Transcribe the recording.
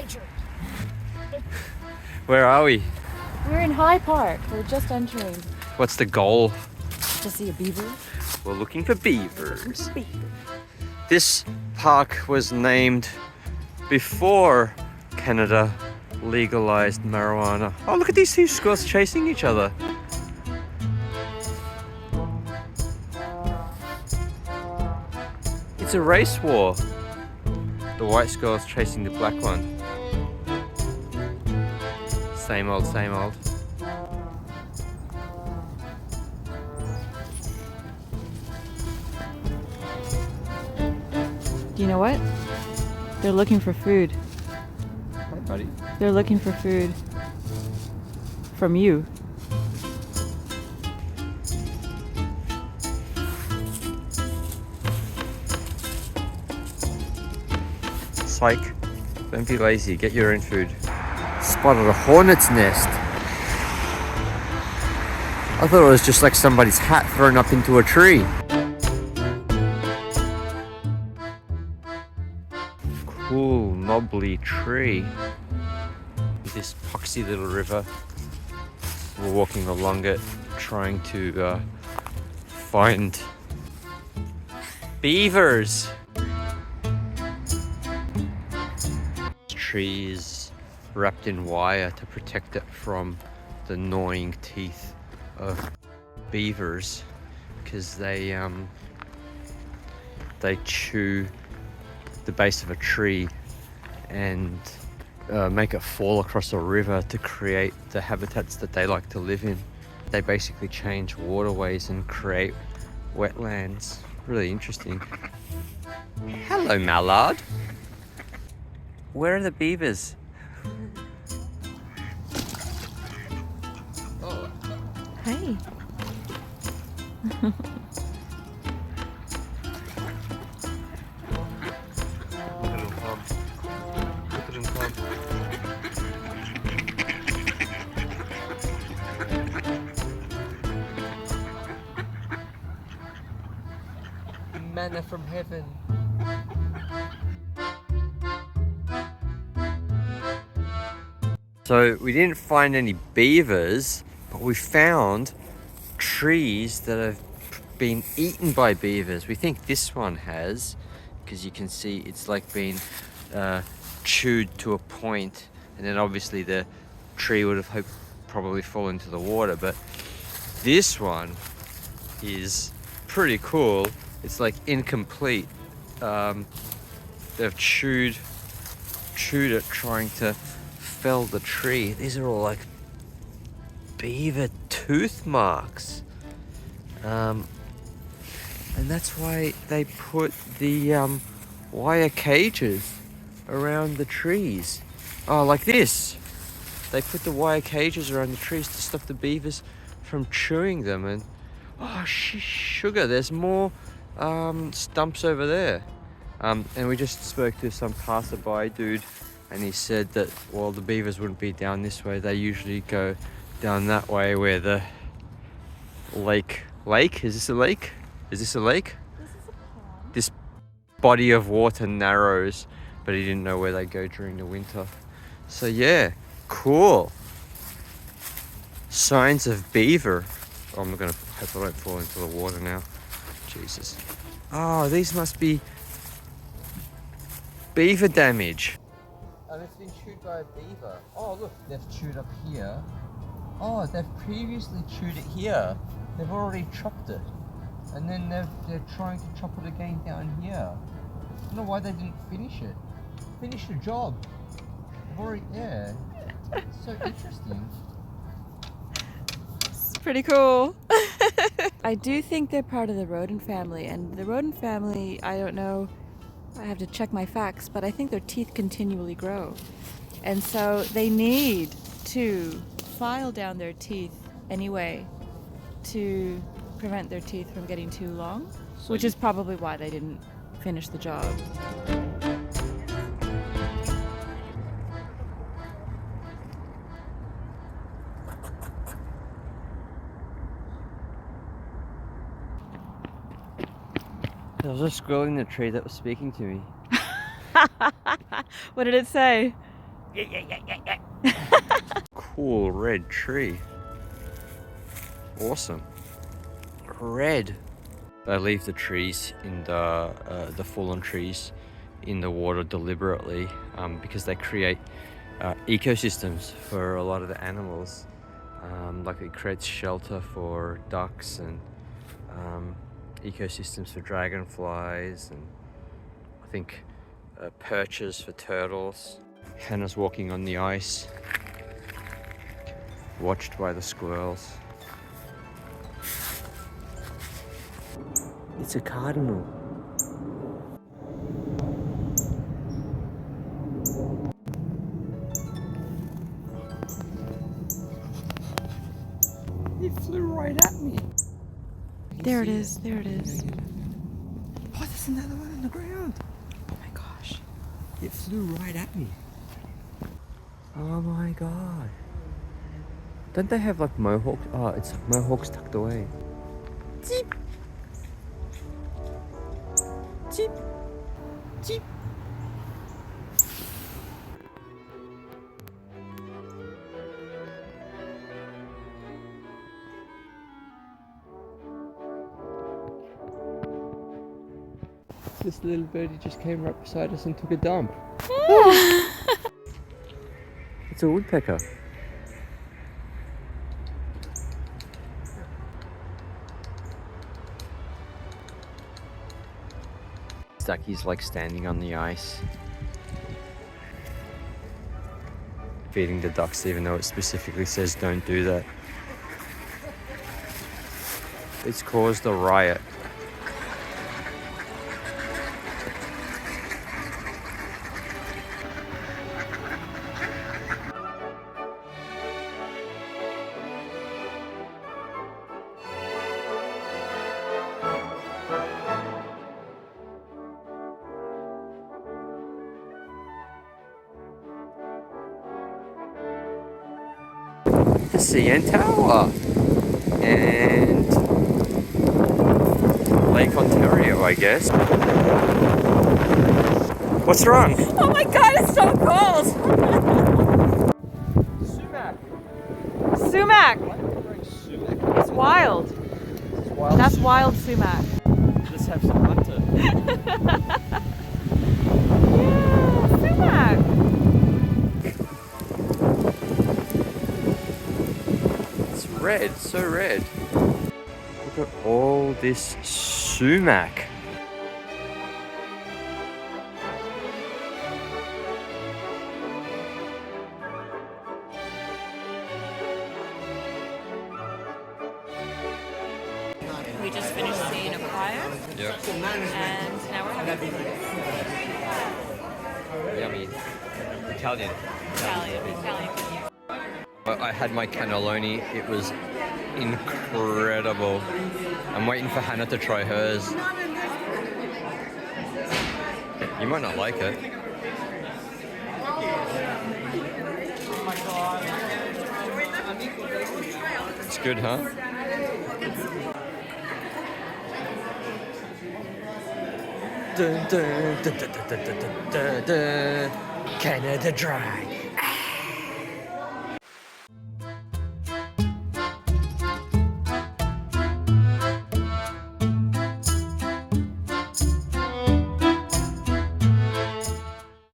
catered. Where are we? We're in High Park. We're just entering What's the goal? to see a beaver. We're looking for beavers. Beaver. This park was named before Canada legalized marijuana. Oh, look at these two squirrels chasing each other. It's a race war. The white squirrel's chasing the black one. Same old, same old. Do you know what? They're looking for food. Hi, buddy. They're looking for food from you. Psych. Don't be lazy. Get your own food. Spotted a hornet's nest. I thought it was just like somebody's hat thrown up into a tree. Cool, knobbly tree. This poxy little river. We're walking along it, trying to find beavers. Trees wrapped in wire to protect it from the gnawing teeth of beavers, because they chew the base of a tree and make it fall across a river to create the habitats that they like to live in. They basically change waterways and create wetlands. Really interesting. Hello, mallard. Where are the beavers? Oh. Hey. Manna from heaven. So we didn't find any beavers, but we found trees that have been eaten by beavers. We think this one has, because you can see it's like been chewed to a point, and then obviously the tree would have probably fallen into the water, but this one is pretty cool. It's like incomplete. They've chewed it trying to fell the tree. These are all like beaver tooth marks. And that's why they put the wire cages around the trees. Oh, like this. They put the wire cages around the trees to stop the beavers from chewing them. And oh, sugar, there's more stumps over there. And we just spoke to some passerby dude, and he said that, well, the beavers wouldn't be down this way. They usually go down that way where the lake, is this a lake? Is this a lake? This is a pond. This body of water narrows, but he didn't know where they go during the winter. So yeah, cool. Signs of beaver. Oh, I'm gonna hope I don't fall into the water now. Jesus. Oh, these must be beaver damage. And it's been chewed by a beaver. Oh, look, they've chewed up here. Oh, they've previously chewed it here. They've already chopped it. And then they're trying to chop it again down here. I don't know why they didn't finish it. Finish the job. They've already, yeah. It's so interesting. It's pretty cool. I do think they're part of the rodent family, and the rodent family, I don't know, I have to check my facts, but I think their teeth continually grow. And so they need to file down their teeth anyway to prevent their teeth from getting too long, which is probably why they didn't finish the job. There was a squirrel in the tree that was speaking to me. What did it say? Cool red tree. Awesome. Red. They leave the trees in the fallen trees in the water deliberately because they create ecosystems for a lot of the animals. Like it creates shelter for ducks and ecosystems for dragonflies and I think perches for turtles. Hannah's walking on the ice, watched by the squirrels. It's a cardinal. It flew right at me. There it is. There it is. Oh, there's another one on the ground. Oh my gosh. It flew right at me. Oh my god. Don't they have like mohawks? Oh, it's mohawks tucked away. Cheep. Cheep. Cheep. This little birdie just came right beside us and took a dump. It's a woodpecker. Ducky's like standing on the ice, feeding the ducks even though it specifically says don't do that. It's caused a riot. The CN Tower and Lake Ontario, I guess. What's wrong? Oh my god, it's so cold! Sumac. Sumac! Sumac. It's wild. That's wild sumac. Let's have some hunter. Yeah, sumac! It's red, so red. Look at all this sumac. We just finished seeing a choir, Yep. and now we're having Yummy. Italian. Italian. I had my cannelloni. It was incredible. I'm waiting for Hannah to try hers. You might not like it. It's good, huh? Dun, dun, dun, dun, dun, dun, dun, dun, dun. Canada Dry.